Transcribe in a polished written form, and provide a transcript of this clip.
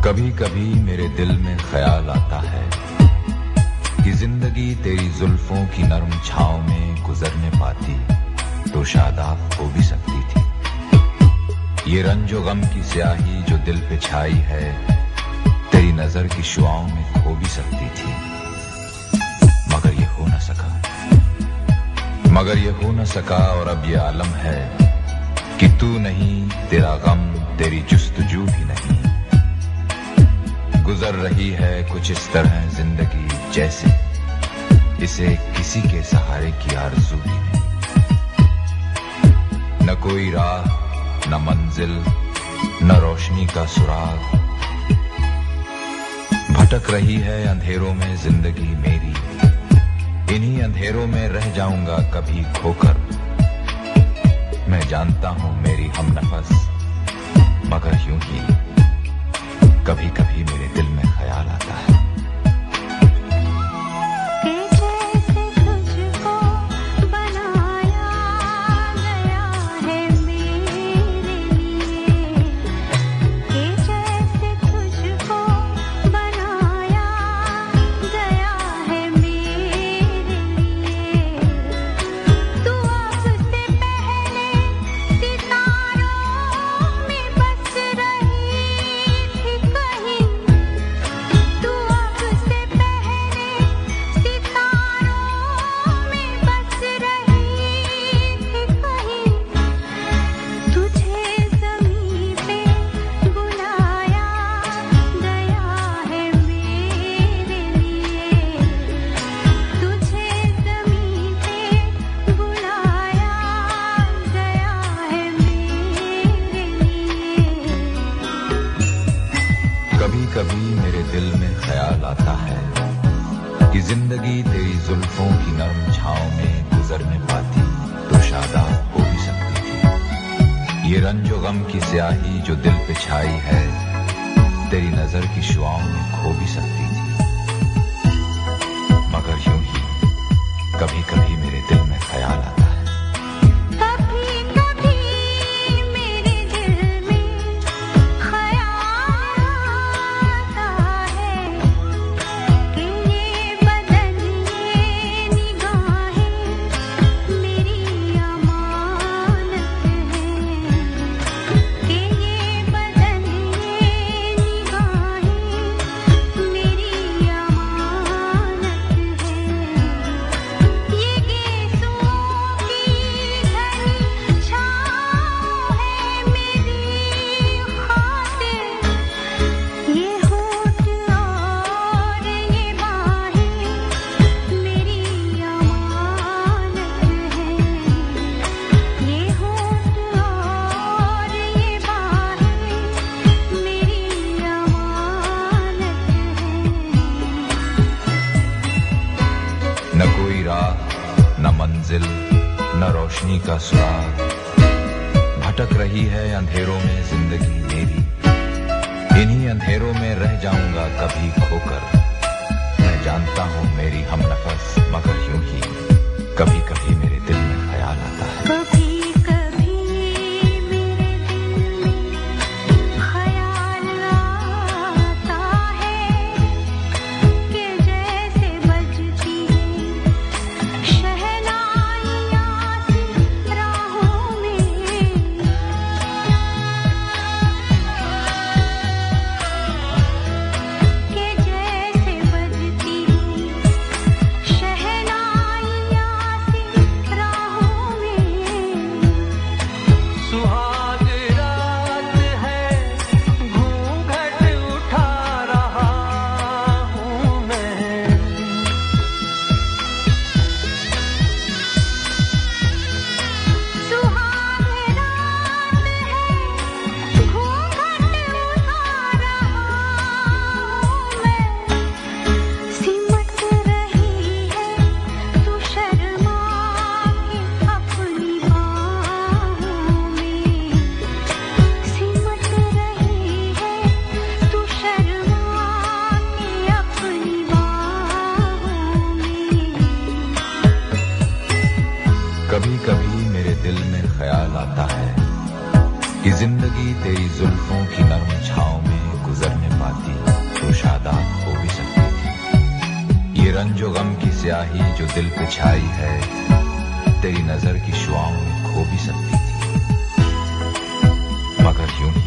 कभी कभी मेरे दिल में ख्याल आता है कि जिंदगी तेरी जुल्फों की नरम छांव में गुजरने पाती तो शादाब हो भी सकती थी। ये रंजो गम की स्याही जो दिल पे छाई है तेरी नजर की शुआओं में खो भी सकती थी, मगर ये हो न सका। मगर ये हो न सका और अब ये आलम है कि तू नहीं, तेरा गम, तेरी जुस्तजू भी नहीं। गुजर रही है कुछ इस तरह जिंदगी जैसे इसे किसी के सहारे की आरज़ू भी नहीं। न कोई राह, न मंजिल, न रोशनी का सुराग। भटक रही है अंधेरों में जिंदगी मेरी, इन्हीं अंधेरों में रह जाऊंगा कभी खोकर। मैं जानता हूं मेरी हमनफस, मगर यूं ही कभी कभी मेरे दिल में ख्याल आता है। कभी कभी मेरे दिल में ख्याल आता है कि जिंदगी तेरी जुल्फों की नरम छांव में गुजरने पाती तो शादाब हो भी सकती थी। ये रंजो गम की स्याही जो दिल पे छाई है तेरी नजर की शुआओं में खो भी सकती थी, मगर यूं ही कभी कभी मेरे दिल में ख्याल आता है। न कोई राह, न मंजिल, न रोशनी का सुराग। भटक रही है अंधेरों में जिंदगी मेरी, इन्हीं अंधेरों में रह जाऊंगा कभी खोकर। मैं जानता हूं मेरी हमनफस, मगर यूं ही कभी कभी मेरे दिल में ख्याल आता है। कभी कभी मेरे दिल में ख्याल आता है कि जिंदगी तेरी जुल्फों की नरम छांव में गुजरने पाती शादाब हो भी सकती थी। ये रंजो गम की स्याही जो दिल पे छाई है, तेरी नजर की शुआओं में खो भी सकती थी। मगर यूं ही